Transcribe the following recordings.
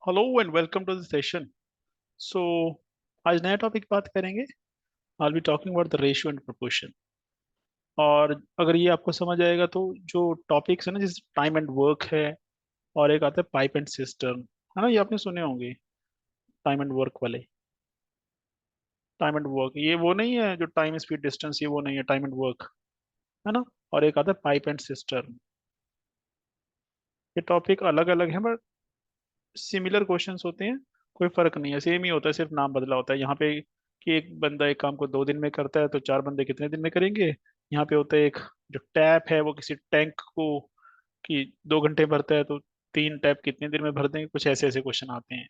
Hello and welcome to the session. So आज नया topic बात करेंगे। I be talking about the ratio and proportion. और अगर ये आपको समझ आएगा तो जो टॉपिक्स है ना, जैसे टाइम एंड वर्क है, और एक आता है पाइप एंड सिस्टम, है ना, ये आपने सुने होंगे। टाइम एंड वर्क वाले। टाइम एंड वर्क ये वो नहीं है जो टाइम स्पीड डिस्टेंस, ये वो नहीं है, टाइम एंड वर्क, है ना। और एक आता है पाइप एंड सिस्टम। ये टॉपिक अलग अलग है बट सिमिलर क्वेश्चंस होते हैं। कोई फर्क नहीं है, सेम ही होता है, सिर्फ नाम बदला होता है यहाँ पे। कि एक बंदा एक काम को 2 दिन में करता है तो चार बंदे कितने दिन में करेंगे। यहाँ पे होता है एक जो टैप है वो किसी टैंक को कि 2 घंटे भरता है तो 3 टैप कितने दिन में भर देंगे, कुछ ऐसे ऐसे क्वेश्चन आते हैं।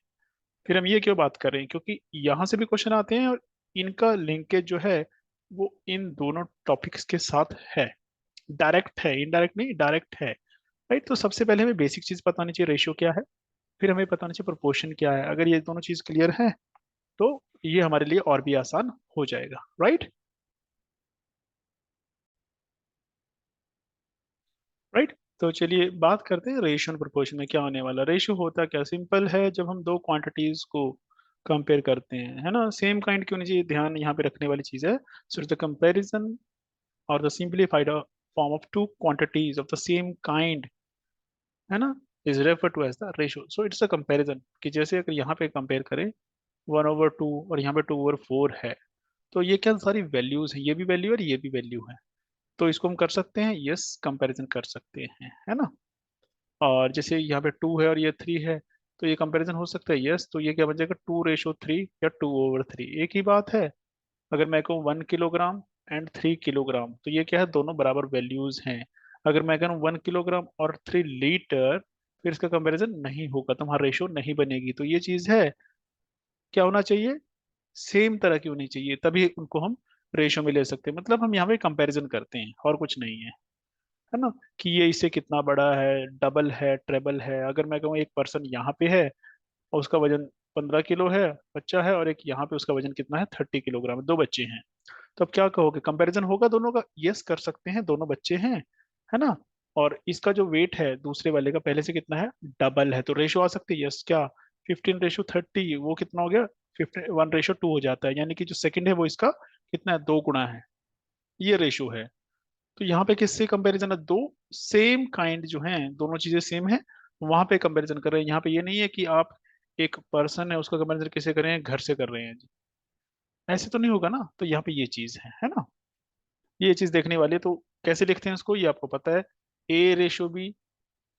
फिर हम ये क्यों बात कर रहे हैं, क्योंकि यहाँ से भी क्वेश्चन आते हैं और इनका लिंकेज जो है वो इन दोनों टॉपिक्स के साथ है। डायरेक्ट है, इनडायरेक्ट नहीं, डायरेक्ट है। राइट, तो सबसे पहले हमें बेसिक चीज पता होनी चाहिए, रेशियो क्या है। फिर हमें पता होना चाहिए प्रोपोर्शन क्या है। अगर ये दोनों चीज क्लियर है तो ये हमारे लिए और भी आसान हो जाएगा। राइट। राइट। तो चलिए बात करते हैं रेशियो एंड प्रोपोर्शन में क्या होने वाला। रेशियो होता क्या, सिंपल है, जब हम दो क्वांटिटीज को कंपेयर करते हैं, है ना, सेम काइंड क्यों नहीं चाहिए, ध्यान यहाँ पे रखने वाली चीज है। सो द कंपैरिजन और the simplified form of two quantities of the same kind, है ना, is refer to as the ratio. So it's a comparison, कि जैसे अगर यहाँ पे कंपेयर करें 1/2 और यहाँ पे 2/4 है, तो ये क्या सारी वैल्यूज हैं, ये भी वैल्यू है और ये भी वैल्यू है। तो इसको हम कर सकते हैं, यस, कंपैरिजन कर सकते हैं, है ना। और जैसे यहाँ पे 2 है और ये 3 है, तो ये कंपैरिजन हो सकता है, यस। तो ये क्या बन जाएगा, 2/3 या 2/3, एक ही बात है। अगर मैं कहूँ 1 किलोग्राम एंड 3 किलोग्राम, तो ये क्या है, दोनों बराबर वैल्यूज हैं। अगर मैं कहूँ 1 किलोग्राम और 3 लीटर, फिर इसका कंपैरिजन नहीं होगा, तुम्हारा रेशियो नहीं बनेगी। तो ये चीज है, क्या होना चाहिए, सेम तरह की होनी चाहिए, तभी उनको हम रेशो में ले सकते हैं। मतलब हम यहाँ पे कंपैरिजन करते हैं और कुछ नहीं है ना। कि ये इससे कितना बड़ा है, डबल है, ट्रेबल है। अगर मैं कहूँ एक पर्सन यहाँ पे है और उसका वजन 15 किलो है, बच्चा है, और एक यहाँ पे उसका वजन कितना है, 30 किलोग्राम, दो बच्चे हैं। तो अब क्या कहोगे, कंपैरिजन होगा दोनों का, यस कर सकते हैं, दोनों बच्चे हैं, है ना। और इसका जो वेट है दूसरे वाले का पहले से कितना है, डबल है, तो रेशो आ सकती है, यस। क्या 15/30, वो कितना हो गया, 1/2 हो जाता है, यानी कि जो सेकंड है वो इसका कितना है, 2 गुना है। ये रेशो है। तो यहाँ पे किससे कंपैरिजन है, दो सेम काइंड जो हैं, दोनों चीजें सेम है, वहां पे कंपैरिजन कर रहे हैं। यहाँ पे ये नहीं है कि आप एक पर्सन है उसका कंपैरिजन किससे कर रहे हैं, घर से कर रहे हैं जी, ऐसे तो नहीं होगा ना। तो यहाँ पे ये चीज है ना। ये चीज देखने वाली है। तो कैसे लिखते हैं इसको, ये आपको पता है, A/B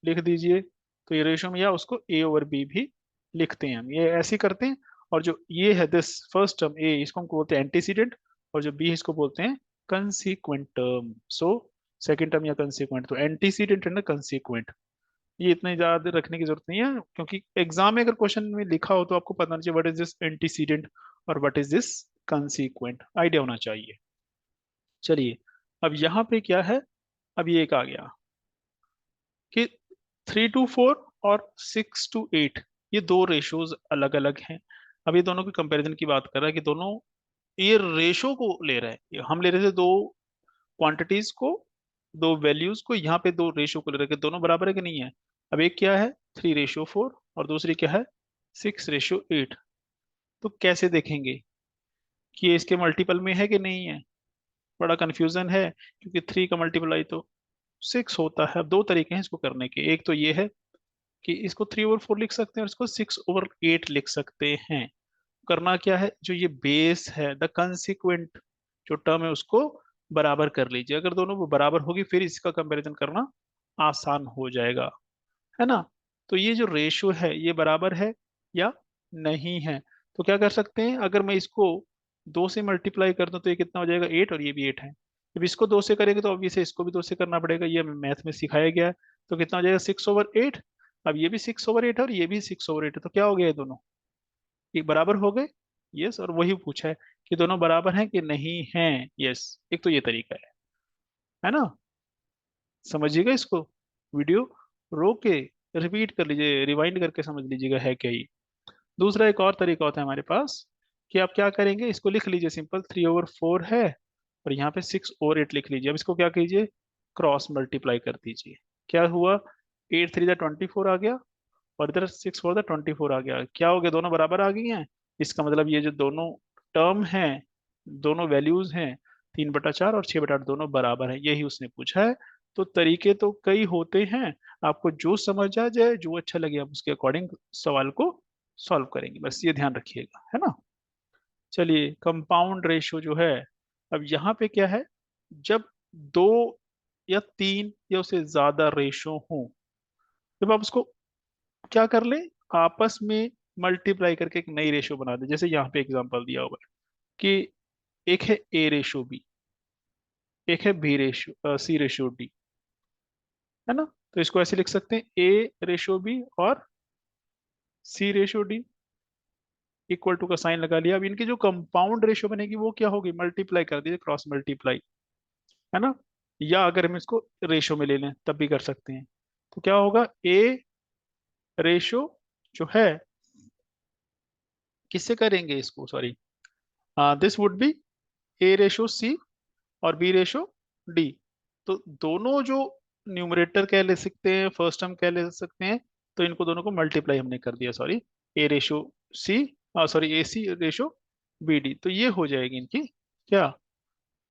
लिख दीजिए। तो ये रेशो में या उसको A/B भी लिखते हैं हम, ये ऐसे ही करते हैं। और जो ये है दिस फर्स्ट टर्म ए, इसको हम बोलते हैं एंटीसीडेंट, और जो बी है इसको बोलते हैं कंसीक्वेंट टर्म। सो सेकंड टर्म या कंसीक्वेंट, तो एंटीसीडेंट एंड कंसीक्वेंट, ये इतने ज्यादा रखने की जरूरत नहीं है, क्योंकि एग्जाम में अगर क्वेश्चन में लिखा हो तो आपको पता नहीं चाहिए व्हाट इज दिस एंटीसीडेंट और व्हाट इज दिस कंसीक्वेंट, आइडिया होना चाहिए। चलिए, अब यहाँ पे क्या है, अब ये एक आ गया कि 3/4 और 6/8, ये दो रेशोज अलग अलग हैं। अब ये दोनों की कंपैरिजन की बात कर रहा है कि दोनों ये रेशो को ले रहा है, हम ले रहे थे दो क्वांटिटीज को, दो वैल्यूज को, यहाँ पे दो रेशो को ले रहे हैं कि दोनों बराबर है कि नहीं है। अब एक क्या है 3/4 और दूसरी क्या है 6/8। तो कैसे देखेंगे कि ये इसके मल्टीपल में है कि नहीं है, बड़ा कंफ्यूजन है, क्योंकि 3 का मल्टीपल आई तो 6 होता है। अब दो तरीके हैं इसको करने के, एक तो ये है कि इसको 3/4 लिख सकते हैं और इसको 6/8 लिख सकते हैं। करना क्या है, जो ये बेस है द कंसिक्वेंट जो टर्म है उसको बराबर कर लीजिए। अगर दोनों वो बराबर होगी फिर इसका कंपैरिजन करना आसान हो जाएगा, है ना। तो ये जो रेशियो है ये बराबर है या नहीं है। तो क्या कर सकते हैं, अगर मैं इसको 2 से मल्टीप्लाई कर दूं तो ये कितना हो जाएगा, 8, और ये भी 8 है। जब इसको 2 से करेंगे तो ऑब्वियसली इसको भी 2 से करना पड़ेगा, ये मैथ में सिखाया गया है। तो कितना हो जाएगा 6/8। अब ये भी 6/8 है और ये भी 6/8 है, तो क्या हो गया ये दोनों एक बराबर हो गए। यस, और वही पूछा है कि दोनों बराबर हैं कि नहीं हैं। यस, एक तो ये तरीका है ना। समझिएगा इसको, वीडियो रोक के रिपीट कर लीजिए, रिवाइंड करके समझ लीजिएगा है क्या ये। दूसरा एक और तरीका होता है हमारे पास, कि आप क्या करेंगे, इसको लिख लीजिए सिंपल, 3/4 है और यहाँ पे 6/8 लिख लीजिए। अब इसको क्या कीजिए, क्रॉस मल्टीप्लाई कर दीजिए। क्या हुआ, 8×3 = 24 आ गया, और इधर 6 4 द 24 आ गया, क्या हो गया, दोनों बराबर आ गई हैं। इसका मतलब ये जो दोनों टर्म हैं, दोनों वैल्यूज हैं, 3/4 और 6/8 दोनों बराबर है, यही उसने पूछा है। तो तरीके तो कई होते हैं, आपको जो समझ आ जाए, जो अच्छा लगे, आप उसके अकॉर्डिंग सवाल को सॉल्व करेंगे, बस ये ध्यान रखिएगा, है ना। चलिए, कंपाउंड रेशियो जो है, अब यहाँ पे क्या है, जब दो या तीन या उससे ज्यादा रेशियो हो, जब आप उसको क्या कर लें, आपस में मल्टीप्लाई करके एक नई रेशियो बना दें। जैसे यहाँ पे एग्जांपल दिया हुआ है कि एक है ए रेशियो बी, एक है B ratio C ratio D, है ना। तो इसको ऐसे लिख सकते हैं, ए रेशियो बी और सी रेशियो डी, इक्वल टू का साइन लगा लिया। अब इनकी जो कंपाउंड रेशियो बनेगी वो क्या होगी, मल्टीप्लाई कर दीजिए, क्रॉस मल्टीप्लाई, है ना। या अगर हम इसको रेशियो में ले लें तब भी कर सकते हैं। तो क्या होगा, ए रेशियो जो है, किससे करेंगे इसको, sorry, this would be A ratio C और बी रेशियो डी। तो दोनों जो न्यूमरेटर कह ले सकते हैं, फर्स्ट टर्म कह ले सकते हैं, तो इनको दोनों को मल्टीप्लाई हमने कर दिया, sorry, A ratio C, sorry A C ratio B D, तो ये हो जाएगी इनकी क्या,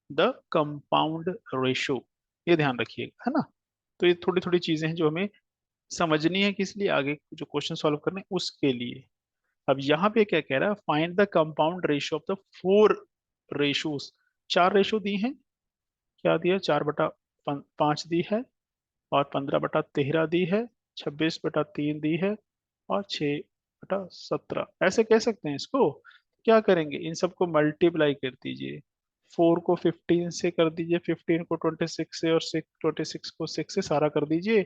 द कंपाउंड रेशियो। ये ध्यान रखिएगा, है ना। तो ये थोड़ी थोड़ी चीजें हैं जो हमें समझनी है, किस लिए, आगे जो क्वेश्चन सॉल्व करने हैं, उसके लिए। अब यहाँ पे क्या कह रहा है, find the compound ratio of the four ratios. चार रेशियो दी हैं, क्या दिया, 4/5 दी है, और 15/13 दी है, 26/3 दी है, और 6/17, ऐसे कह सकते हैं इसको। क्या करेंगे, इन सबको मल्टीप्लाई कर दीजिए। 4 को 15 से कर दीजिए, 15 को 26 से, और 26 को 6 से, सारा कर दीजिए।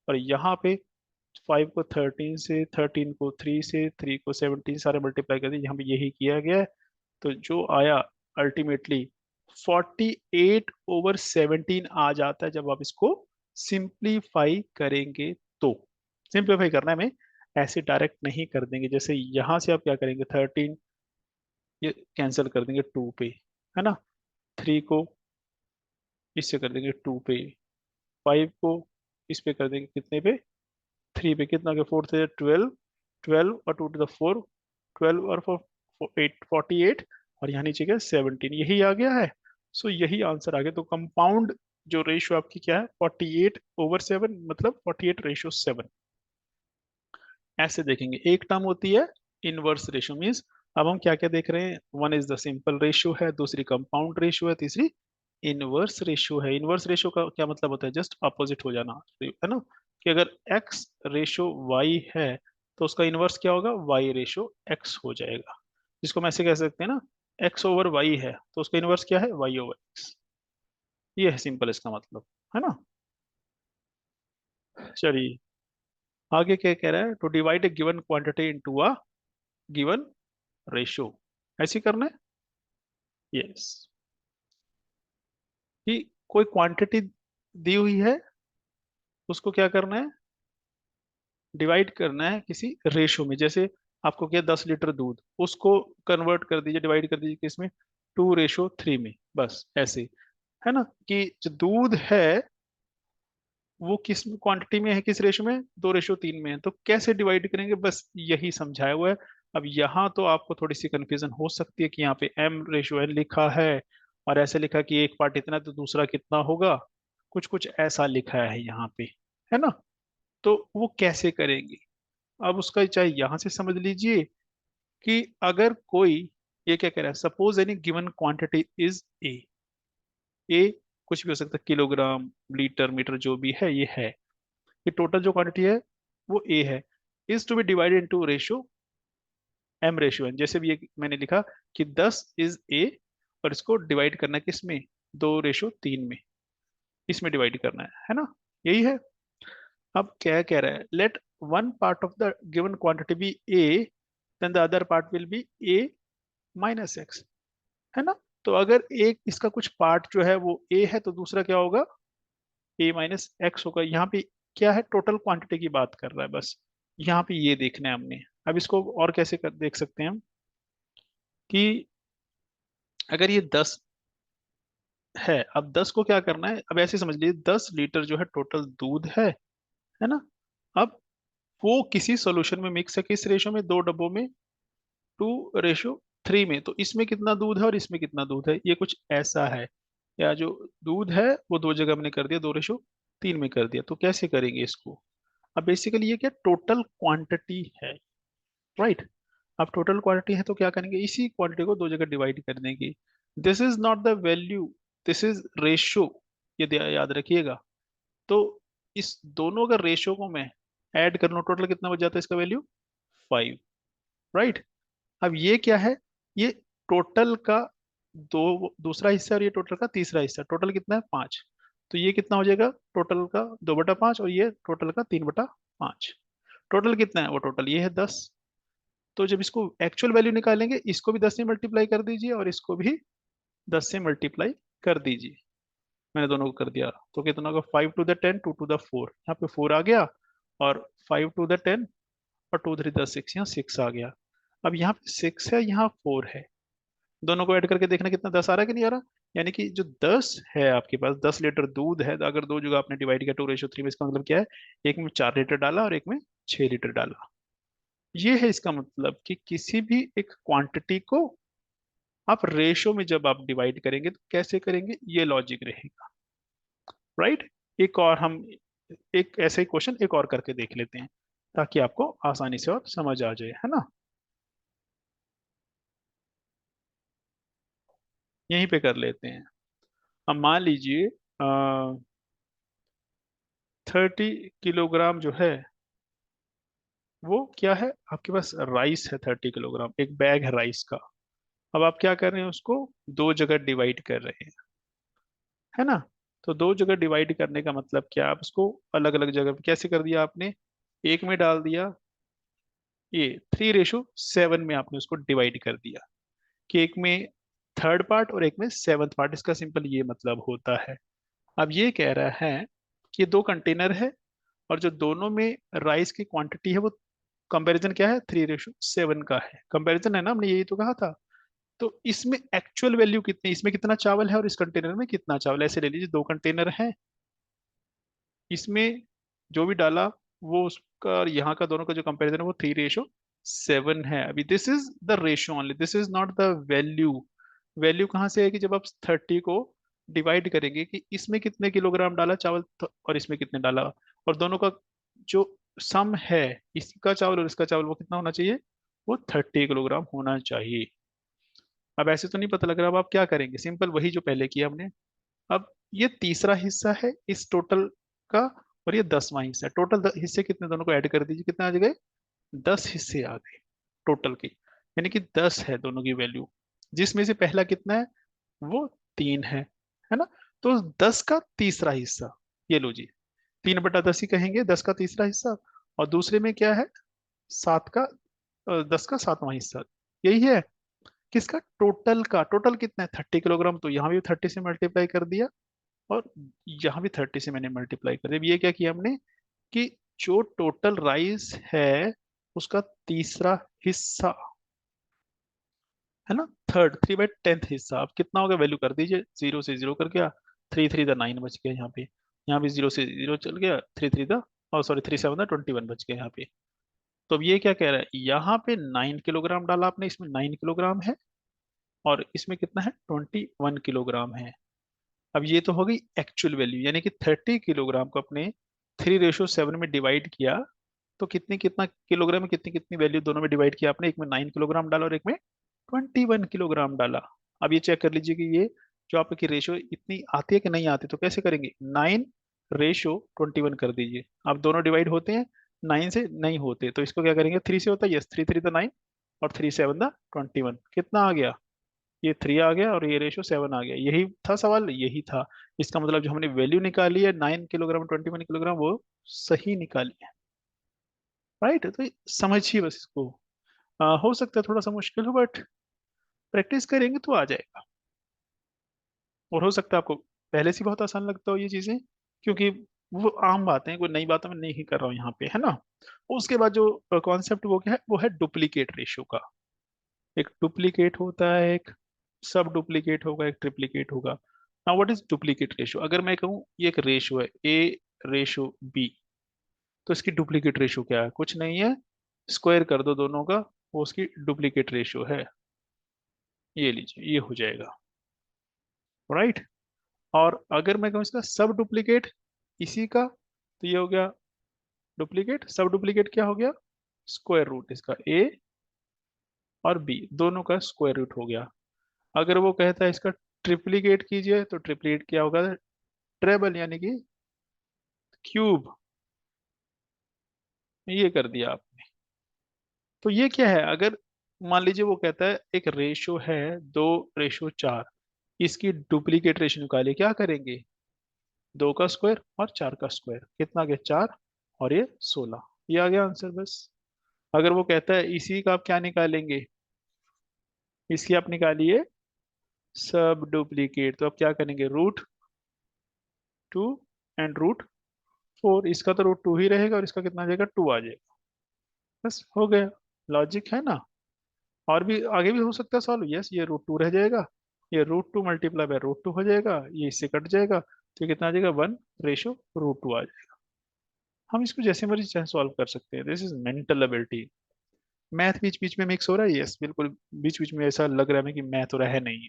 और यहाँ पे 5 को 13 से, 13 को 3 से, 3 को 17, सारे मल्टीप्लाई कर दीजिए, यहाँ पे यही किया गया है। तो जो आया अल्टीमेटली 48/17 आ जाता है, जब आप इसको सिंप्लीफाई करेंगे तो। सिंप्लीफाई करना है, हमें ऐसे डायरेक्ट नहीं कर देंगे। जैसे यहां से आप क्या करेंगे, 13 ये कैंसिल कर देंगे 2 पे, है ना। 3 को इससे कर देंगे 2 पे, 5 को इस पे कर देंगे कितने पे, 3 पे, कितना के 4 से 12, 12 और 2 टू द 4, 12 और 4 8, 48, और यहाँ नीचे क्या, 17, यही आ गया है। सो यही आंसर आ गया। तो कंपाउंड जो रेशियो आपकी क्या है, 48/7, मतलब 48/7। ऐसे देखेंगे, एक टर्म होती है इनवर्स रेशियो, मीन्स अब हम क्या क्या देख रहे हैं, one is the simple ratio है, दूसरी कंपाउंड रेशियो है, तीसरी इनवर्स रेशियो है। इनवर्स रेशियो का क्या मतलब होता है, जस्ट अपोजिट हो जाना, है ना। कि अगर x रेशियो y है, तो उसका इनवर्स क्या होगा, y रेशियो x हो जाएगा। जिसको हम ऐसे कह सकते हैं ना, x/y है, तो उसका इनवर्स क्या है, y/x। ये है सिंपल इसका मतलब, है ना। चलिए, आगे क्या कह रहा है, to divide a given quantity into a given ratio, ऐसे ही करना है। यस, कि कोई क्वांटिटी दी हुई है, उसको क्या करना है, डिवाइड करना है किसी रेशो में। जैसे आपको क्या, 10 लीटर दूध, उसको कन्वर्ट कर दीजिए, डिवाइड कर दीजिए किसमें, 2:3 में, बस ऐसे, है ना। कि जो दूध है वो किस क्वांटिटी में है, किस रेशो में, 2:3 में है, तो कैसे डिवाइड करेंगे, बस यही समझाया हुआ है। अब यहाँ तो आपको थोड़ी सी कंफ्यूजन हो सकती है कि यहाँ पे m/n लिखा है, और ऐसे लिखा कि एक पार्ट इतना तो दूसरा कितना होगा, कुछ कुछ ऐसा लिखा है यहाँ पे, है ना। तो वो कैसे करेंगे, अब उसका चाहे यहाँ से समझ लीजिए, कि अगर कोई, ये क्या कह रहा है, suppose any given quantity is A, A कुछ भी हो सकता है, किलोग्राम, लीटर, मीटर, जो भी है ये है, ये टोटल जो क्वांटिटी है वो ए है, is to be divided into ratio m/n। जैसे भी ये मैंने लिखा कि 10 इज ए, और इसको डिवाइड करना है किस में, 2:3 में, इसमें डिवाइड करना है ना। यही है। अब क्या कह रहा है, let one part of the given quantity be a, then the other part will be a-x, है ना। तो अगर एक इसका कुछ पार्ट जो है वो a है, तो दूसरा क्या होगा, a-x होगा। यहाँ पे क्या है, टोटल क्वांटिटी की बात कर रहा है बस, यहाँ पे ये देखना है हमने। अब इसको और कैसे देख सकते हैं हम, कि अगर ये 10 है, अब 10 को क्या करना है, अब ऐसे समझ लीजिए 10 लीटर जो है टोटल दूध है ना। अब वो किसी सॉल्यूशन में मिक्स है, किस रेशो में, दो डब्बों में, 2:3 में। तो इसमें कितना दूध है और इसमें कितना दूध है, ये कुछ ऐसा है। या जो दूध है वो दो जगह हमने कर दिया, 2:3 में कर दिया। तो कैसे करेंगे इसको? अब बेसिकली ये क्या टोटल क्वांटिटी है, राइट। अब टोटल क्वांटिटी है तो क्या करेंगे, इसी क्वांटिटी को दो जगह डिवाइड कर देंगे। This is not the value, this is ratio, ये याद रखिएगा। तो इस दोनों का रेशो को मैं ऐड कर लूँ, टोटल कितना बच जाता है इसका वैल्यू, 5, राइट। अब ये क्या है, ये टोटल का दूसरा हिस्सा और ये टोटल का तीसरा हिस्सा, टोटल कितना है 5। तो ये कितना हो जाएगा, टोटल का 2/5 और ये टोटल का 3/5। टोटल कितना है, वो टोटल ये है 10। तो जब इसको एक्चुअल वैल्यू निकालेंगे, इसको भी 10 से मल्टीप्लाई कर दीजिए और इसको भी 10 से मल्टीप्लाई कर दीजिए। मैंने दोनों को कर दिया, तो कितना होगा, 5 to the 10, 2 to the 4, यहाँ पे 4 आ गया, और 5 to the 10 और 2 3 10 6, यहाँ 6 आ गया। अब यहाँ पे 6 है, यहाँ 4 है, दोनों को ऐड करके देखना कितना 10 आ रहा है कि नहीं आ रहा। यानी कि जो 10 है आपके पास, 10 लीटर दूध है, तो अगर दो जगह आपने डिवाइड किया 2:3 में, इसका मतलब क्या है, एक में 4 लीटर डाला और एक में 6 लीटर डाला। ये है इसका मतलब कि किसी भी एक क्वांटिटी को आप रेशो में जब आप डिवाइड करेंगे तो कैसे करेंगे, ये लॉजिक रहेगा, राइट। एक और हम एक ऐसे ही क्वेश्चन एक और करके देख लेते हैं, ताकि आपको आसानी से और समझ आ जाए, है ना। यहीं पे कर लेते हैं। अब मान लीजिए 30 किलोग्राम जो है वो क्या है, आपके पास राइस है 30 किलोग्राम, एक बैग है राइस का। अब आप क्या कर रहे हैं, उसको दो जगह डिवाइड कर रहे हैं, है ना। तो दो जगह डिवाइड करने का मतलब क्या, आप उसको अलग अलग जगह पे कैसे कर दिया आपने, एक में डाल दिया, ये 3:7 में आपने उसको डिवाइड कर दिया, कि एक में थर्ड पार्ट और एक में सेवन्थ पार्ट, इसका सिंपल ये मतलब होता है। अब ये कह रहा है कि दो कंटेनर है, और जो दोनों में राइस की क्वांटिटी है वो कंपैरिजन क्या है, 3:7 का है, कंपैरिजन है ना, हमने यही तो कहा था। तो इसमें एक्चुअल वैल्यू कितनी, इसमें कितना चावल है और इस कंटेनर में कितना चावल है, ऐसे ले लीजिए, दो कंटेनर है, इसमें जो भी डाला वो उसका और यहाँ का दोनों का जो कंपैरिजन है वो 3:7 है। अभी this is the ratio only, this is not the value. Value कहाँ से है कि जब आप 30 को डिवाइड करेंगे कि इसमें कितने किलोग्राम डाला चावल और इसमें कितने डाला, और दोनों का जो सम है, इसका चावल और इसका चावल, वो कितना होना चाहिए, वो 30 किलोग्राम होना चाहिए। अब ऐसे तो नहीं पता लग रहा, अब आप क्या करेंगे, सिंपल वही जो पहले किया हमने। अब ये तीसरा हिस्सा है इस टोटल का, और ये 10वां हिस्सा है, टोटल हिस्से कितने, दोनों को ऐड कर दीजिए, कितने आ गए, 10 हिस्से आ गए टोटल के। यानी कि 10 है दोनों की वैल्यू, जिसमें से पहला कितना है, वो 3 है ना। तो 10 का तीसरा हिस्सा, ये लो जी, 3/10 ही कहेंगे, 10 का तीसरा हिस्सा। और दूसरे में क्या है, 7 का 10 का 7वां हिस्सा, यही है। किसका, टोटल का, टोटल कितना है 30 किलोग्राम, तो यहाँ भी 30 से मल्टीप्लाई कर दिया, और यहाँ भी 30 से मैंने मल्टीप्लाई कर दिया। अब ये क्या किया हमने, कि जो टोटल राइस है उसका तीसरा हिस्सा, है ना, थर्ड, 3/10 हिस्सा, अब कितना होगा वैल्यू कर दीजिए, 0 से 0 कर गया, 3 3 9 बच गया यहाँ पे, यहाँ भी 0 से 0 चल गया, 3 3 और सॉरी 3 7 21 बच गया यहाँ पे। तो अब ये क्या कह रहा है, यहाँ पे 9 किलोग्राम डाला आपने, इसमें 9 किलोग्राम है, और इसमें कितना है, 21 किलोग्राम है। अब ये तो हो गई एक्चुअल वैल्यू, यानी कि 30 किलोग्राम को अपने 3:7 में डिवाइड किया, तो कितनी कितना किलोग्राम में कितनी कितनी वैल्यू दोनों में डिवाइड किया आपने, एक में 9 किलोग्राम डाला और एक में 21 किलोग्राम डाला। अब ये चेक कर लीजिए कि ये जो आपकी रेशो इतनी आती है कि नहीं आती, तो कैसे करेंगे, 9:21 कर दीजिए। अब दोनों डिवाइड होते हैं 9 से, नहीं होते, तो इसको क्या करेंगे, 3 से होता है, यस, 3 3 9 और 3 7 21, कितना आ गया, ये 3 आ गया और ये रेशो 7 आ गया। यही था सवाल, यही था। इसका मतलब जो हमने वैल्यू निकाली है 9 किलोग्राम 21 किलोग्राम, वो सही निकाली है, राइट। तो समझिए बस इसको। हो सकता है थोड़ा सा मुश्किल हो, बट प्रैक्टिस करेंगे तो आ जाएगा। और हो सकता है आपको पहले से बहुत आसान लगता हो ये चीजें, क्योंकि वो आम बातें हैं, कोई नई बातें मैं नहीं कर रहा हूँ यहाँ पे, है ना। उसके बाद जो कॉन्सेप्ट वो क्या है, वो है डुप्लीकेट रेशियो का। एक डुप्लीकेट होता है, एक सब डुप्लीकेट होगा, एक ट्रिप्लीकेट होगा। Now what is duplicate ratio, अगर मैं कहूँ ये एक रेशियो है, A/B, तो इसकी डुप्लीकेट रेशियो क्या है? कुछ नहीं है, स्क्वायर कर दो दोनों का, वो उसकी डुप्लीकेट रेशियो है। ये लीजिए, ये हो जाएगा। राइट। और अगर मैं कहूँ इसका सब डुप्लीकेट इसी का, तो ये हो गया डुप्लीकेट। सब डुप्लीकेट क्या हो गया? स्क्वायर रूट इसका ए और बी दोनों का स्क्वायर रूट हो गया। अगर वो कहता है इसका ट्रिप्लीकेट कीजिए, तो ट्रिप्लीकेट क्या होगा? ट्रेबल यानी कि क्यूब। ये कर दिया आपने। तो ये क्या है? अगर मान लीजिए वो कहता है एक रेशो है 2:4, इसकी डुप्लीकेट रेशो निकालिए, क्या करेंगे? 2 का स्क्वायर और 4 का स्क्वायर, कितना आ गया? 4 और ये 16। ये आ गया आंसर बस। अगर वो कहता है इसी का आप क्या निकालेंगे, इसकी आप निकालिए सब डुप्लीकेट, तो आप क्या करेंगे? √2 एंड √4। इसका तो √2 ही रहेगा और इसका कितना आ जाएगा? 2 आ जाएगा। बस हो गया। लॉजिक है ना? और भी आगे भी हो सकता है सॉल्व। यस, ये √2 रह जाएगा, ये √2 मल्टीप्लाई बाय √2 हो जाएगा, ये इससे कट जाएगा, तो ये कितना आ जाएगा? 1:√2 आ जाएगा। हम इसको जैसे मर्जी चाहे सॉल्व कर सकते हैं। This is mental ability. Math बीच बीच में मिक्स हो रहा है, यस बिल्कुल, बीच बीच में ऐसा लग रहा है हमें कि मैथ हो रहा है, नहीं है।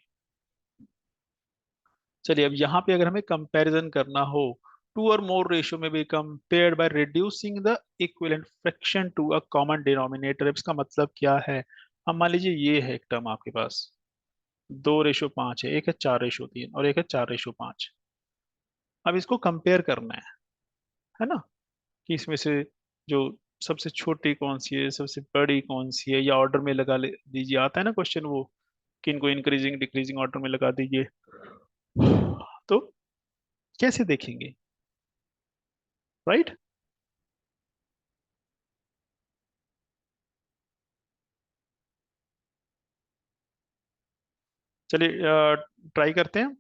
चलिए, अब यहाँ पे अगर हमें कंपैरिजन करना हो, two or more ratio may be compared by reducing the equivalent fraction to a common denominator, इसका मतलब क्या है? अब मान लीजिए ये है एक टर्म आपके पास, 2:5 है, एक है 4:3 और एक है 4:5। अब इसको कंपेयर करना है ना? कि इसमें से जो सबसे छोटी कौन सी है, सबसे बड़ी कौन सी है, या ऑर्डर में लगा ले दीजिए, आता है ना क्वेश्चन वो, कि इनको इंक्रीजिंग डिक्रीजिंग ऑर्डर में लगा दीजिए। तो कैसे देखेंगे? राइट। चलिए ट्राई करते हैं।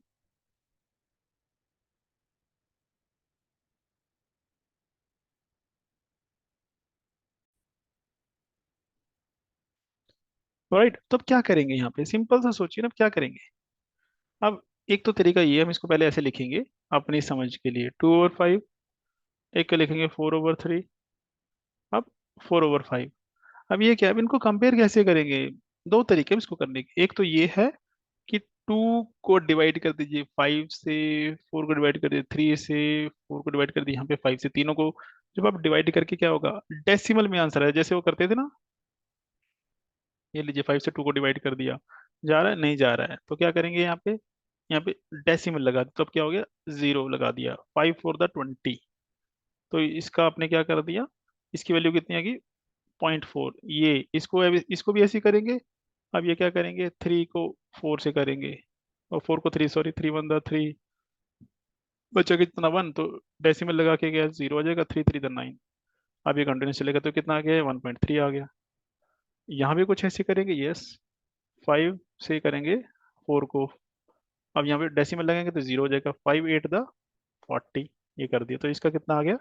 राइट, तो अब क्या करेंगे? यहाँ पे सिंपल सा सोचिए ना, अब क्या करेंगे? अब एक तो तरीका ये है, हम इसको पहले ऐसे लिखेंगे अपनी समझ के लिए, 2/5। एक का लिखेंगे 4/3। अब 4/5। अब ये क्या है? अब इनको कंपेयर कैसे करेंगे? दो तरीके हैं इसको करने के। एक तो ये है कि 2 को डिवाइड कर दीजिए 5 से, 4 को डिवाइड कर दीजिए 3 से, 4 को डिवाइड कर दीजिए यहाँ पे 5 से, तीनों को जब आप डिवाइड करके क्या होगा? डेसिमल में आंसर है, जैसे वो करते थे ना। ये लीजिए, 5 से 2 को डिवाइड कर दिया, जा रहा है? नहीं जा रहा है, तो क्या करेंगे? यहाँ पे डेसिमल लगा दिया, तो अब क्या हो गया? 0 लगा दिया, 5 4 20। तो इसका आपने क्या कर दिया? इसकी वैल्यू कितनी आ गई? 0.4। ये इसको भी ऐसे ही करेंगे। अब ये क्या करेंगे? 3 को 4 से करेंगे, और 4 को 3, सॉरी, 3 1 3, बचा कितना? 1। तो डेसिमल लगा के गया, 0 आ जाएगा, 3 3 9। अब ये कंटिन्यूस चलेगा, तो कितना आ गया? 1.3 आ गया। यहाँ भी कुछ ऐसे करेंगे, यस। 5 से करेंगे 4 को, अब यहाँ पे डेसिमल लगेंगे तो 0 हो जाएगा, 5 8 40। ये कर दिया, तो इसका कितना आ गया?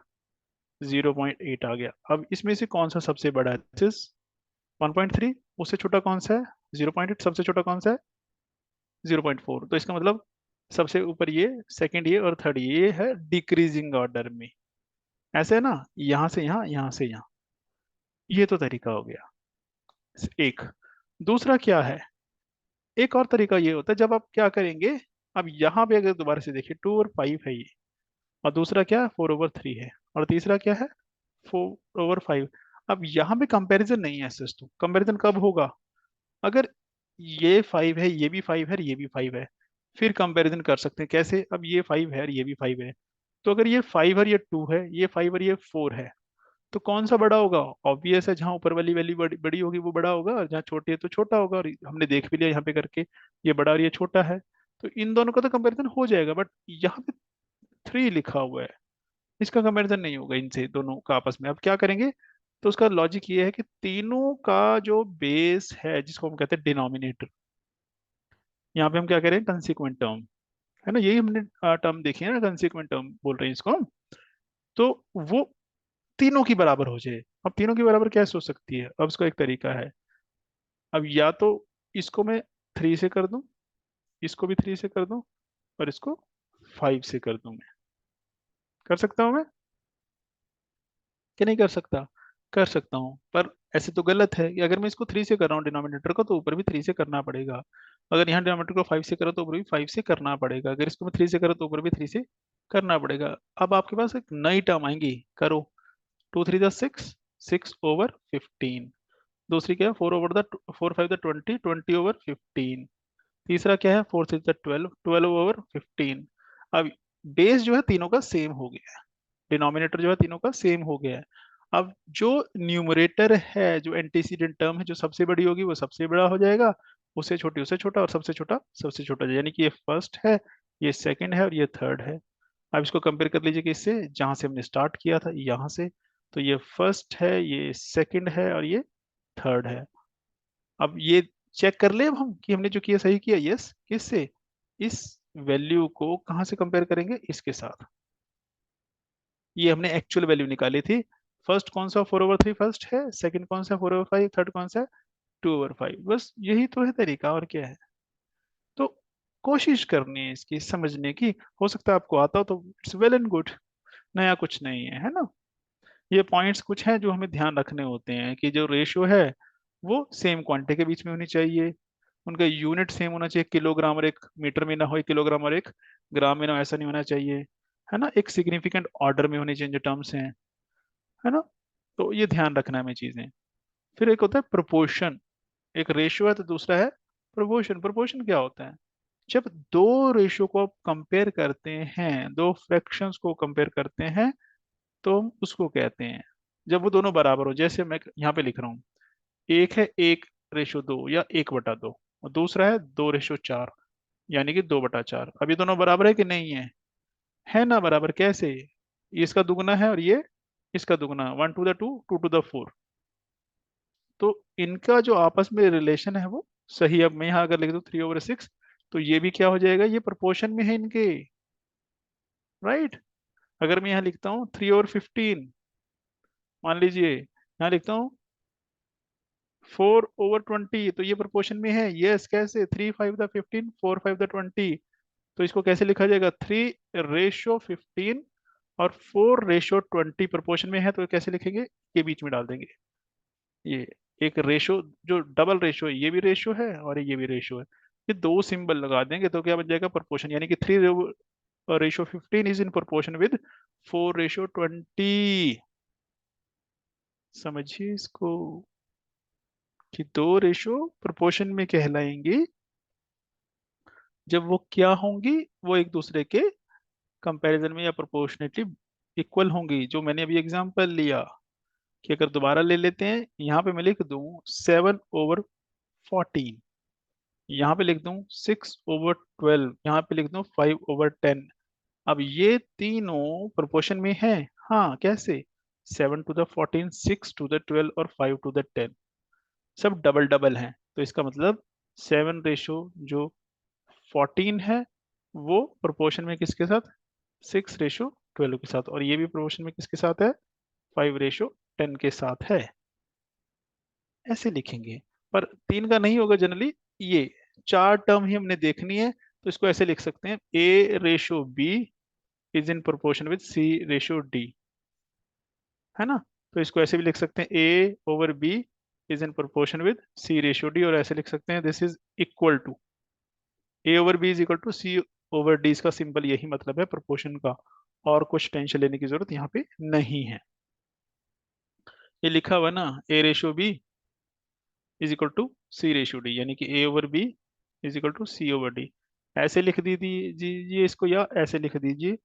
0.8 आ गया। अब इसमें से कौन सा सबसे बड़ा है? This is 1.3। उससे छोटा कौन सा है? 0.8। सबसे छोटा कौन सा है? 0.4। तो इसका मतलब सबसे ऊपर ये, सेकंड ये और थर्ड ये है डिक्रीजिंग ऑर्डर में। ऐसे है ना, यहाँ से यहाँ, यहाँ से यहाँ। ये तो तरीका हो गया एक। दूसरा क्या है? एक और तरीका ये होता है, जब आप क्या करेंगे? अब यहाँ पे अगर दोबारा से देखिए, 2/5 है ये, और दूसरा क्या है? 4/3 है, और तीसरा क्या है? 4/5। अब यहाँ पे कंपैरिजन नहीं है सच, तो कंपैरिजन कब होगा? अगर ये 5 है, ये भी 5 है, और ये भी 5 है, फिर कंपैरिजन कर सकते हैं। कैसे? अब ये 5 है और ये भी 5 है, तो अगर ये 5 और ये 2 है, ये 5 और ये 4 है, तो कौन सा बड़ा होगा? ऑब्वियस है, जहाँ ऊपर वाली वैल्यू बड़ी बड़ी होगी वो बड़ा होगा, और जहाँ छोटी है तो छोटा होगा। और हमने देख भी लिया यहाँ पे करके, ये बड़ा और ये छोटा है, तो इन दोनों का तो कंपैरिजन हो जाएगा। बट यहाँ पे 3 लिखा हुआ है, इसका कंपैरिजन नहीं होगा इनसे दोनों का आपस में। अब क्या करेंगे? तो उसका लॉजिक ये है कि तीनों का जो बेस है, जिसको हम कहते हैं डिनोमिनेटर, यहाँ पे हम क्या करें? कंसिक्वेंट टर्म, है ना? यही हमने टर्म देखी है ना, कंसिक्वेंट टर्म बोल रहे हैं इसको हम। तो वो तीनों की बराबर हो जाए। अब तीनों की बराबर क्या सोच सकती है? अब उसका एक तरीका है। अब या तो इसको मैं 3 से कर दूं, इसको भी 3 से कर दूं, और इसको 5 से कर दूं, मैं कर सकता हूं मैं। कि नहीं कर सकता? कर सकता हूँ, पर ऐसे तो गलत है कि अगर मैं इसको 3 से कर रहा हूँ डिनोमिनेटर को, तो ऊपर भी 3 से करना पड़ेगा। अगर यहाँ डिनोमिनेटर को 5 से करो तो ऊपर भी 5 से करना पड़ेगा। अगर इसको मैं 3 से करो तो ऊपर भी 3 से करना पड़ेगा। अब आपके पास एक नई टर्म आएंगी, करो। 2 3 द 6, 6/15। दूसरी क्या है? 4/4 5 द 20, 20/15। तीसरा क्या है? 4 6 द 12, 12/15। अब बेस जो है तीनों का सेम हो गया है, डिनोमिनेटर जो है तीनों का सेम हो गया है। अब जो न्यूमरेटर है, जो एंटीसीडेंट टर्म है, जो सबसे बड़ी होगी वो सबसे बड़ा हो जाएगा, उससे छोटी उससे छोटा, और सबसे छोटा सबसे छोटा, यानी कि ये फर्स्ट है, ये सेकंड है और ये थर्ड है। अब इसको कंपेयर कर लीजिए कि इससे जहां से हमने स्टार्ट किया था, यहाँ से। तो ये फर्स्ट है, ये सेकंड है और ये थर्ड है। अब ये चेक कर ले अब हम कि हमने जो किया सही किया। यस, किससे? इस वैल्यू को कहाँ से कंपेयर करेंगे? इसके साथ। ये हमने एक्चुअल वैल्यू निकाली थी। फर्स्ट कौन सा? 4/3 फर्स्ट है, सेकंड कौन सा? 4/5, थर्ड कौन सा? 2/5। बस यही तो है तरीका, और क्या है? तो कोशिश करनी है इसकी समझने की। हो सकता है आपको आता हो तो इट्स वेल एंड गुड, नया कुछ नहीं है, है ना? ये पॉइंट्स कुछ हैं जो हमें ध्यान रखने होते हैं कि जो रेशियो है वो सेम क्वांटिटी के बीच में होनी चाहिए, उनका यूनिट सेम होना चाहिए, किलोग्राम और एक मीटर में ना हो, एक किलोग्राम और एक ग्राम में ना, ऐसा नहीं होना चाहिए, है ना? एक सिग्निफिकेंट ऑर्डर में होनी चाहिए जो टर्म्स हैं, है ना? तो ये ध्यान रखना है हमें चीजें। फिर एक होता है प्रोपोर्शन। एक रेशियो है तो दूसरा है प्रोपोर्शन। प्रोपोर्शन क्या होता है? जब दो रेशियो को आप कंपेयर करते हैं, दो फ्रैक्शंस को कंपेयर करते हैं, तो हम उसको कहते हैं जब वो दोनों बराबर हो। जैसे मैं यहाँ पे लिख रहा हूँ, एक है 1/2 या 1/2, और दूसरा है 2/4, यानी कि 2/4। अब ये दोनों बराबर है कि नहीं है? है ना बराबर? कैसे? ये इसका दुगना है और ये इसका दुगना, 1 to the 2, 2 to the 4। तो इनका जो आपस में रिलेशन है वो सही। अब मैं यहाँ अगर लिख दूँ 3/6, तो ये भी क्या हो जाएगा? ये प्रोपोर्शन में है इनके, राइट? अगर मैं यहाँ लिखता हूँ 3/15, मान लीजिए यहाँ लिखता हूँ 4/20, तो ये प्रोपोर्शन में है। यस, कैसे? 3 5 the 15, 4 5 the 20। तो इसको कैसे लिखा जाएगा? 3/15 और 4/20 प्रोपोर्शन में है, तो कैसे लिखेंगे? ये बीच में डाल देंगे। ये एक रेशो, जो डबल रेशो है, ये भी रेशो है और ये भी रेशो है। ये दो सिंबल लगा देंगे तो क्या बन जाएगा? प्रोपोर्शन, यानी कि 3/15 इज इन प्रोपोर्शन विद 4/20। समझिए इसको, कि दो रेशो प्रोपोर्शन में कहलाएंगी जब वो क्या होंगी? वो एक दूसरे के कंपैरिजन में या प्रोपोर्शनेटली इक्वल होंगी। जो मैंने अभी एग्जांपल लिया, कि अगर दोबारा ले लेते हैं, यहाँ पे मैं लिख दूं 7/14, यहाँ पे लिख दूं 6/12, यहाँ पे लिख दूं 5/10। अब ये तीनों प्रोपोर्शन में है। हाँ, कैसे? 7 to the 14, 6 to the 12 और 5 to the 10 सब डबल डबल हैं। तो इसका मतलब 7/14 है, वो प्रोपोर्शन में किसके साथ? 6/12 के साथ। और ये भी प्रोपोर्शन में किसके साथ है? 5/10 के साथ है। ऐसे लिखेंगे। पर तीन का नहीं होगा जनरली। ये चार टर्म ही हमने देखनी है, तो इसको ऐसे लिख सकते हैं, A/B is in proportion with C/D, है ना? तो इसको ऐसे भी लिख सकते हैं, A/B is in proportion with C/D, और ऐसे लिख सकते हैं, this is equal to A/B is equal to C/D। इसका सिंपल यही मतलब है प्रोपोर्शन का, और कुछ टेंशन लेने की जरूरत यहाँ पे नहीं है। ये लिखा हुआ है ना, A/B is equal to C/D, यानी कि A/B is equal to C/D। ऐसे लिख दीजिए इसको, या ऐसे लिख दीजिए,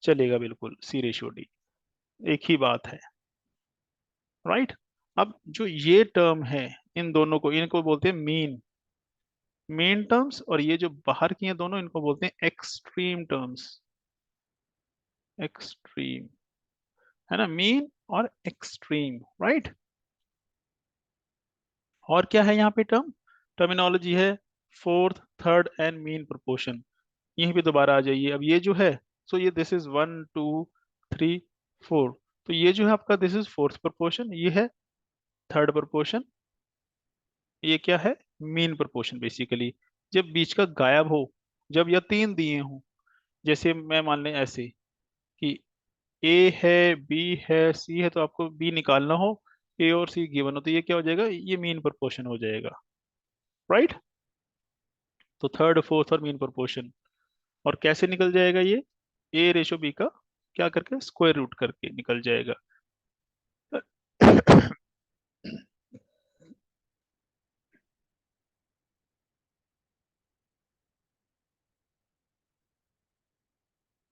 चलेगा बिल्कुल, C/D, एक ही बात है, राइट? अब जो ये टर्म है, इन दोनों को, इनको बोलते हैं मीन, मेन टर्म्स। और ये जो बाहर की हैं दोनों, इनको बोलते हैं एक्सट्रीम टर्म्स। एक्सट्रीम, है ना? मीन और एक्सट्रीम, राइट? और क्या है यहाँ पे टर्म? टर्मिनोलॉजी है fourth, third and mean proportion. यहीं पे दोबारा आ जाइए। अब ये जो है, सो ये दिस इज 1 2 3 4, तो ये जो है आपका, दिस इज फोर्थ प्रोपोर्शन, ये है थर्ड प्रोपोर्शन, ये क्या है? Mean proportion basically. जब बीच का गायब हो, जब या तीन दिए हों, जैसे मैं मान लें ऐसे कि ए है, बी है, सी है, तो आपको बी निकालना हो, ए और सी गिवन हो, तो ये क्या हो जाएगा, ये मीन प्रोपोर्शन हो जाएगा। राइट। तो थर्ड फोर्थ और मीन प्रोपोर्शन। और कैसे निकल जाएगा ये, ए रेशो बी का क्या करके स्क्वायर रूट करके निकल जाएगा।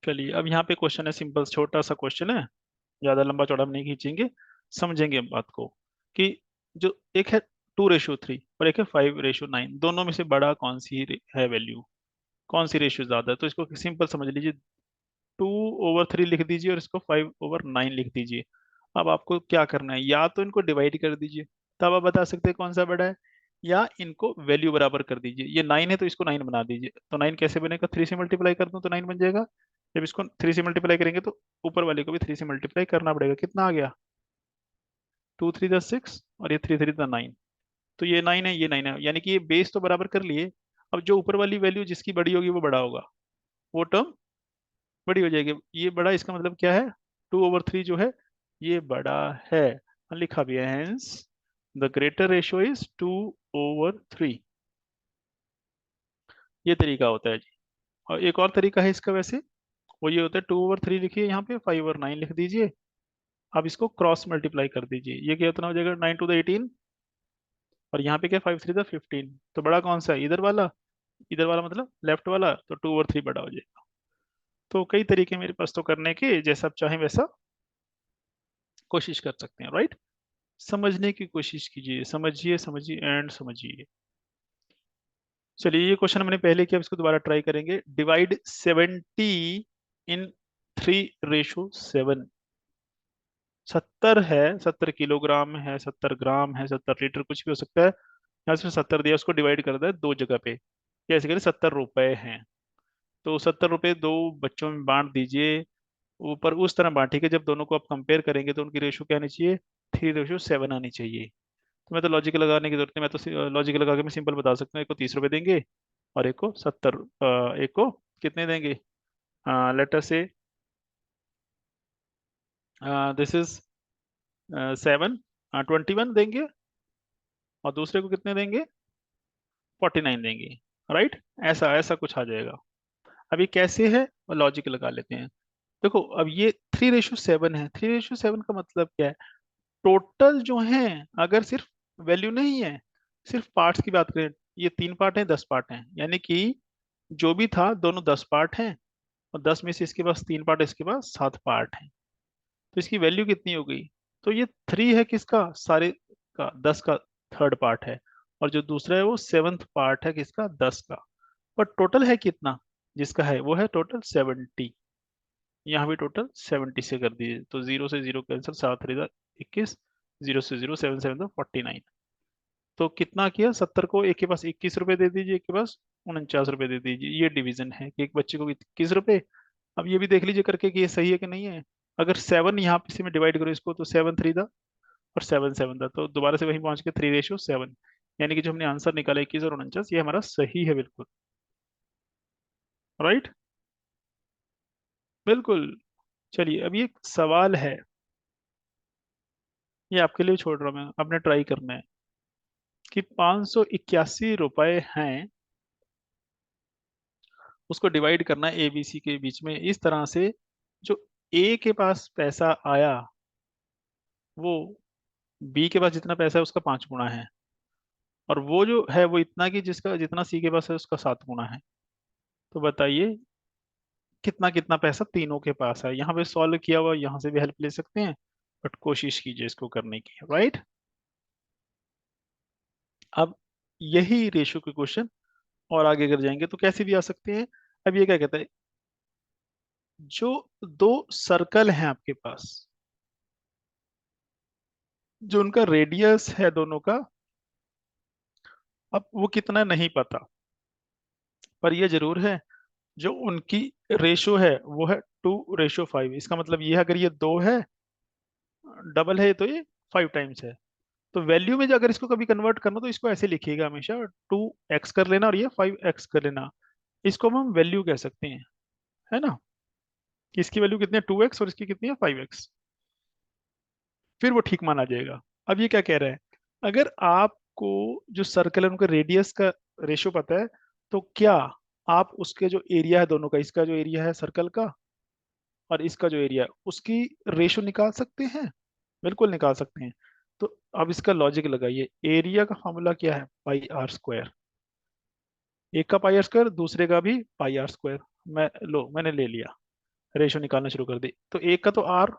चलिए अब यहाँ पे क्वेश्चन है सिंपल, छोटा सा क्वेश्चन है, ज्यादा लंबा चौड़ा हम नहीं खींचेंगे, समझेंगे बात को। कि जो एक है 2:3 और एक है 5:9, दोनों में से बड़ा कौन सी है वैल्यू, कौन सी रेशियो ज्यादा है, तो इसको सिंपल समझ लीजिए, 2/3 लिख दीजिए और इसको 5/9 लिख दीजिए। अब आपको क्या करना है, या तो इनको डिवाइड कर दीजिए, तब आप बता सकते हैं कौन सा बड़ा है, या इनको वैल्यू बराबर कर दीजिए। ये 9 है तो इसको 9 बना दीजिए, तो 9 कैसे बनेगा, 3 से मल्टीप्लाई कर दूं तो 9 बन जाएगा। जब इसको 3 से मल्टीप्लाई करेंगे तो ऊपर वाले को भी 3 से मल्टीप्लाई करना पड़ेगा, कितना आ गया, 2×3 = 6 और ये 3×3 = 9। तो ये 9 है, ये 9 है, यानी कि ये बेस तो बराबर कर लिए। अब जो ऊपर वाली वैल्यू जिसकी बड़ी होगी वो बड़ा होगा, वो टर्म बड़ी हो जाएगी। ये बड़ा, इसका मतलब क्या है, 2/3 जो है ये बड़ा है, लिखा भी है, hence the greater ratio is 2/3। ये तरीका होता है जी। और एक और तरीका है इसका वैसे, वो ये होता है 2/3 लिखिए, यहाँ पे 5/9 लिख दीजिए। अब इसको क्रॉस मल्टीप्लाई कर दीजिए, ये क्या उतना हो जाएगा, 9×2 = 18, और यहाँ पे क्या 5×3 = 15, तो बड़ा कौन सा है, इधर वाला मतलब लेफ्ट वाला, तो 2/3 बड़ा हो जाएगा। तो कई तरीके मेरे पास तो करने के, जैसा आप चाहें वैसा कोशिश कर सकते हैं, राइट। समझने की कोशिश कीजिए, समझिए समझिए एंड समझिए। चलिए ये क्वेश्चन हमने पहले किया, अब इसको दोबारा ट्राई करेंगे। डिवाइड 70 इन 3:7। 70 है, 70 किलोग्राम है, 70 ग्राम है, 70 लीटर, कुछ भी हो सकता है। यहाँ से 70 दिया, उसको डिवाइड कर दिया दो जगह पे, कैसे करें, 70 रुपए हैं, तो 70 रुपए दो बच्चों में बांट दीजिए। ऊपर उस तरह बांटी कि जब दोनों को आप कंपेयर करेंगे तो उनकी रेशो क्या आनी चाहिए, 3:7 आनी चाहिए। तो मैं तो लॉजिक लगाने की जरूरत नहीं, मैं तो लॉजिक लगा के मैं सिंपल बता सकता हूँ, एक को 30 रुपए देंगे और एक को 70, एक को कितने देंगे, लेटर से दिस इज 7, 21 देंगे, और दूसरे को कितने देंगे, 49 देंगे। राइट, ऐसा ऐसा कुछ आ जाएगा। अब ये कैसे है, लॉजिक लगा लेते हैं। देखो अब ये 3:7 है, 3:7 का मतलब क्या है, टोटल जो है, अगर सिर्फ वैल्यू नहीं है, सिर्फ पार्ट्स की बात करें, ये 3 पार्ट हैं, 10 पार्ट हैं, यानी कि जो भी था दोनों 10 पार्ट हैं, और 10 में से इसके पास 3 पार्ट, इसके पास 7 पार्ट हैं, तो इसकी वैल्यू कितनी हो गई, तो ये 3 है किसका, सारे का 10 का थर्ड पार्ट है, और जो दूसरा है वो 7th पार्ट है किसका, 10 का। पर टोटल है कितना, जिसका है वो है टोटल 70। यहाँ भी टोटल 70 से कर दीजिए, तो 0 से 0 कैंसिल, 7×3 = 21, 0 से 0, 7×7 = 49। तो कितना किया, 70 को एक के पास 21 रुपए दे दीजिए, एक के पास 49 रुपए दे दीजिए, ये डिवीजन है कि एक बच्चे को 21 रुपए। अब ये भी देख लीजिए करके कि ये सही है कि नहीं है। अगर 7 यहाँ पे से मैं डिवाइड करूँ इसको, तो 7×3 था और 7×7 था, तो दोबारा से वहीं पहुंच के 3:7, यानी कि जो हमने आंसर निकाला 21 और 49, ये हमारा सही है बिल्कुल। राइट, बिल्कुल। चलिए अब ये एक सवाल है, ये आपके लिए छोड़ रहा हूं मैं, आपने ट्राई करना है। कि 581 रुपए हैं, उसको डिवाइड करना है ABC के बीच में इस तरह से, जो A के पास पैसा आया वो B के पास जितना पैसा है उसका 5 गुना है, और वो जो है वो इतना कि जिसका जितना C के पास है उसका 7 गुना है। तो बताइए कितना कितना पैसा तीनों के पास है। यहाँ पे सॉल्व किया हुआ, यहाँ से भी हेल्प ले सकते हैं, बट कोशिश कीजिए इसको करने की, राइट। अब यही रेशियो के क्वेश्चन और आगे अगर जाएंगे तो कैसे भी आ सकते हैं। अब ये क्या कहता है, जो दो सर्कल हैं आपके पास, जो उनका रेडियस है दोनों का, अब वो कितना नहीं पता, पर ये जरूर है जो उनकी रेशो है वो है 2:5। इसका मतलब ये है, अगर ये 2 है, डबल है, तो ये 5 टाइम्स है। तो वैल्यू में जो अगर इसको कभी कन्वर्ट करना, तो इसको ऐसे लिखिएगा हमेशा, 2x कर लेना और ये 5x कर लेना, इसको हम वैल्यू कह सकते हैं, है ना। कि इसकी वैल्यू कितनी है 2x और इसकी कितनी है 5x, फिर वो ठीक माना जाएगा। अब ये क्या कह रहा है, अगर आपको जो सर्कल है उनका रेडियस का रेशियो पता है, तो क्या आप उसके जो एरिया है दोनों का, इसका जो एरिया है सर्कल का और इसका जो एरिया है उसकी रेशियो निकाल सकते हैं? बिल्कुल निकाल सकते हैं। तो अब इसका लॉजिक लगाइए, एरिया का फॉर्मूला क्या है, पाई आर स्क्वायर। एक का पाई आर स्क्वायर, दूसरे का भी पाई आर स्क्वायर। मैंने ले लिया, रेशियो निकालना शुरू कर दी। तो एक का तो आर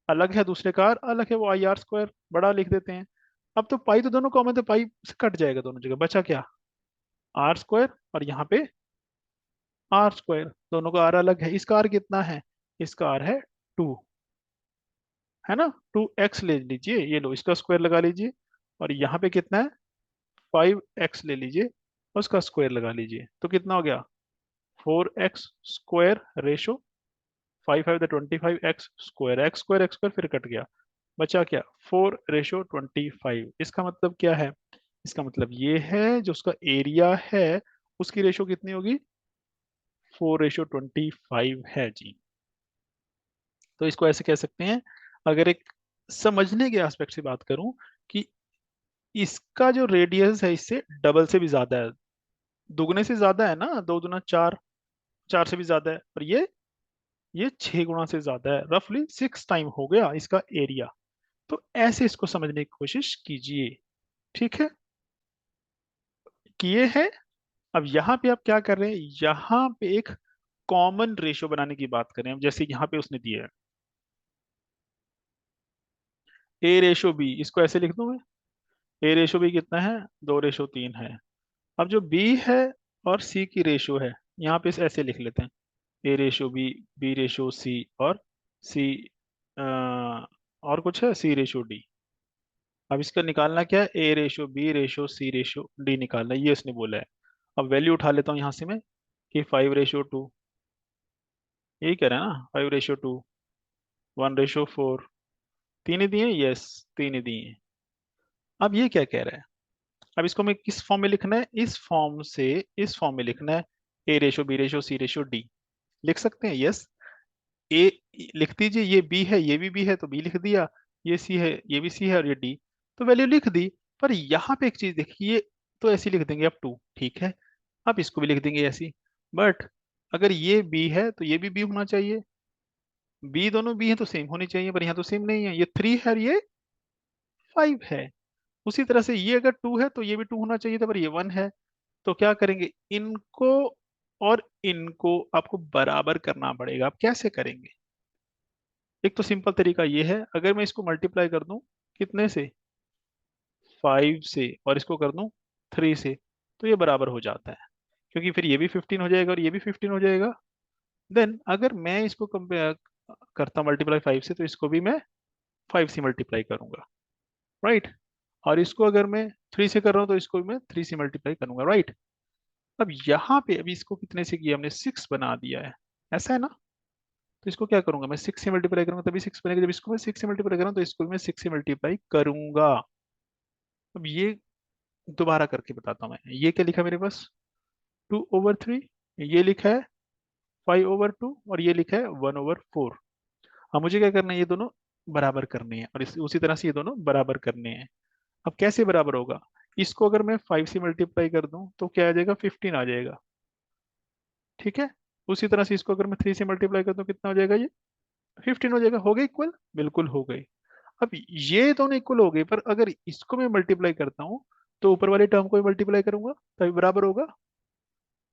अलग है, दूसरे का आर अलग है, वो आई आर स्क्वायर बड़ा लिख देते हैं। अब तो पाई तो दोनों कॉमन, तो पाई से कट जाएगा दोनों जगह, बचा क्या, आर स्क्वायर, और यहाँ पे आर स्क्वायर, दोनों का आर अलग है। इसका आर कितना है, इसका आर है 2, है ना। 2x ले लीजिए, ये लो इसका स्क्वायर लगा लीजिए, और यहाँ पे कितना है 5x ले लीजिए, उसका स्क्वायर लगा लीजिए, तो कितना हो गया 4x square ratio 5 5 25 x square, x square फिर कट गया, बचा क्या 4:25। इसका मतलब क्या है, इसका मतलब ये है जो उसका एरिया है उसकी रेशो कितनी होगी, 4:25 है जी। तो इसको ऐसे कह सकते हैं, अगर एक समझने के एस्पेक्ट से बात करूं, कि इसका जो रेडियस है इससे डबल से भी ज्यादा है, दुगने से ज्यादा है ना, 2 दूना 4, 4 से भी ज्यादा है, और ये 6 गुना से ज्यादा है, रफली 6 टाइम हो गया इसका एरिया। तो ऐसे इसको समझने की कोशिश कीजिए, ठीक है, किए है। अब यहाँ पे आप क्या कर रहे हैं, यहाँ पे एक कॉमन रेशियो बनाने की बात करें, अब जैसे यहाँ पे उसने दिया है A:B, इसको ऐसे लिख दूं मैं, A:B कितना है 2:3 है। अब जो B है और C की रेशियो है, यहाँ पे इसे ऐसे लिख लेते हैं, A:B, B:C, और C, और कुछ है C:D। अब इसका निकालना क्या है, A:B:C:D निकालना है, ये इसने बोला है। अब वैल्यू उठा लेता हूँ यहाँ से मैं, कि 5:2, यही कह रहा है ना, 5:2, 1:4, तीन ही दिए, यस, तीन ही दिए। अब ये क्या कह रहा है, अब इसको मैं किस फॉर्म में लिखना है, इस फॉर्म से इस फॉर्म में लिखना है, A:B:C:D लिख सकते हैं, यस। ए लिख दीजिए, ये बी है, ये भी बी है तो बी लिख दिया, ये सी है, ये भी सी है, और ये डी, तो वैल्यू लिख दी। पर यहाँ पे एक चीज देखिए, तो ऐसी लिख देंगे अब 2, ठीक है, अब इसको भी लिख देंगे ऐसी। बट अगर ये बी है तो ये भी बी होना चाहिए, बी दोनों बी है तो सेम होनी चाहिए, पर यहाँ तो सेम नहीं है, ये 3 है और ये 5 है। उसी तरह से ये अगर 2 है तो ये भी 2 होना चाहिए था, पर ये 1 है। तो क्या करेंगे, इनको और इनको आपको बराबर करना पड़ेगा। आप कैसे करेंगे, एक तो सिंपल तरीका ये है, अगर मैं इसको मल्टीप्लाई कर दूं कितने से, 5 से, और इसको कर दूं 3 से, तो ये बराबर हो जाता है, क्योंकि फिर ये भी 15 हो जाएगा और ये भी 15 हो जाएगा। देन अगर मैं इसको कंपेयर करता मल्टीप्लाई 5 से, तो इसको भी मैं 5 से मल्टीप्लाई करूंगा, राइट। और इसको अगर मैं 3 से कर रहा हूँ तो इसको भी मैं 3 से मल्टीप्लाई करूंगा, राइट। अब यहाँ पे अभी इसको कितने से किया हमने, 6 बना दिया है, ऐसा है ना। तो इसको क्या करूंगा, मैं 6 से मल्टीप्लाई करूंगा तभी 6 बनेगा, जब इसको मैं 6 से मल्टीप्लाई करूँ तो इसको भी मैं 6 से मल्टीप्लाई करूंगा। अब ये दोबारा करके बताता हूँ मैं, ये क्या लिखा मेरे पास 2/3, ये लिखा है 5/2, और ये लिखा है 1/4। अब मुझे क्या करना है, ये दोनों बराबर करने हैं, और उसी तरह से ये दोनों बराबर करने हैं। अब कैसे बराबर होगा, इसको अगर मैं 5 से मल्टीप्लाई कर दूं तो क्या आ जाएगा, 15 आ जाएगा, ठीक है। उसी तरह से इसको अगर मैं 3 से मल्टीप्लाई कर दूं कितना हो जाएगा, ये 15 हो जाएगा। हो गए इक्वल, बिल्कुल हो गए। अब ये दोनों इक्वल हो गए, पर अगर इसको मैं मल्टीप्लाई करता हूँ तो ऊपर वाले टर्म को भी मल्टीप्लाई करूंगा तभी बराबर होगा,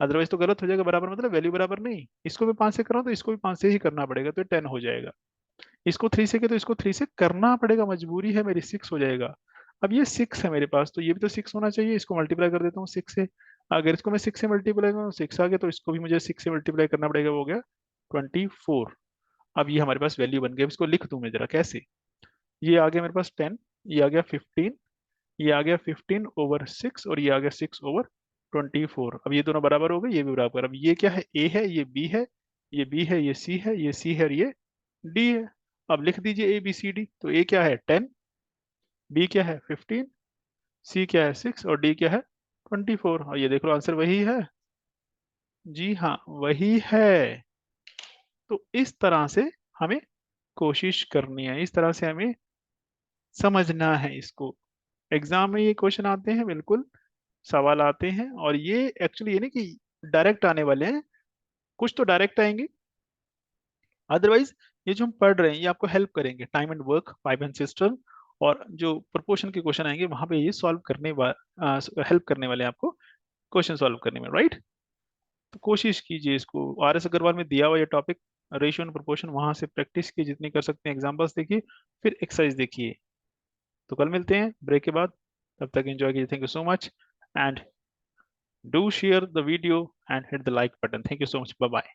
अदरवाइज तो गलत हो जाएगा। बराबर मतलब वैल्यू बराबर नहीं, इसको भी 5 से कर रहा हूँ तो इसको भी 5 से ही करना पड़ेगा, तो 10 हो जाएगा। इसको 3 से किया तो इसको 3 से करना पड़ेगा, मजबूरी है मेरी, 6 हो जाएगा। अब ये 6 है मेरे पास, तो ये भी तो 6 होना चाहिए, इसको मल्टीप्लाई कर देता हूँ 6 से। अगर इसको मैं 6 से मल्टीप्लाई करूँ 6 आ गया, तो इसको भी मुझे 6 से मल्टीप्लाई करना पड़ेगा, वो हो गया 24। अब ये हमारे पास वैल्यू बन गई। अब इसको लिख दूं मैं जरा कैसे, ये आ गया मेरे पास 10, ये आ गया 15, ये आ गया 15/6, और ये आ गया 6/24। अब ये दोनों बराबर हो गए, ये भी बराबर। अब ये क्या है, ए है, ये बी है, ये बी है, ये सी है, ये सी है, और ये डी है। अब लिख दीजिए ABCD, तो ए क्या है 10, बी क्या है 15, सी क्या है 6, और डी क्या है 24। और ये देख लो आंसर वही है, जी हाँ वही है। तो इस तरह से हमें कोशिश करनी है, इस तरह से हमें समझना है इसको। एग्जाम में ये क्वेश्चन आते हैं, बिल्कुल सवाल आते हैं, और ये एक्चुअली ये नहीं कि डायरेक्ट आने वाले हैं, कुछ तो डायरेक्ट आएंगे, अदरवाइज ये जो हम पढ़ रहे हैं ये आपको हेल्प करेंगे। Time and work, pipe and system, और जो प्रोपोर्शन के क्वेश्चन आएंगे वहां पे ये सॉल्व करने हेल्प करने वाले हैं आपको क्वेश्चन सॉल्व करने में, राइट। तो कोशिश कीजिए इसको, आर एस अग्रवाल में दिया हुआ ये टॉपिक रेशियो एंड प्रोपोर्शन, वहां से प्रैक्टिस की जितनी कर सकते हैं, एग्जांपल्स देखिए, फिर एक्सरसाइज देखिए। तो कल मिलते हैं ब्रेक के बाद, तब तक एंजॉय कीजिए, thank you so much, and do share the video and hit the like button, thank you so much, bye bye.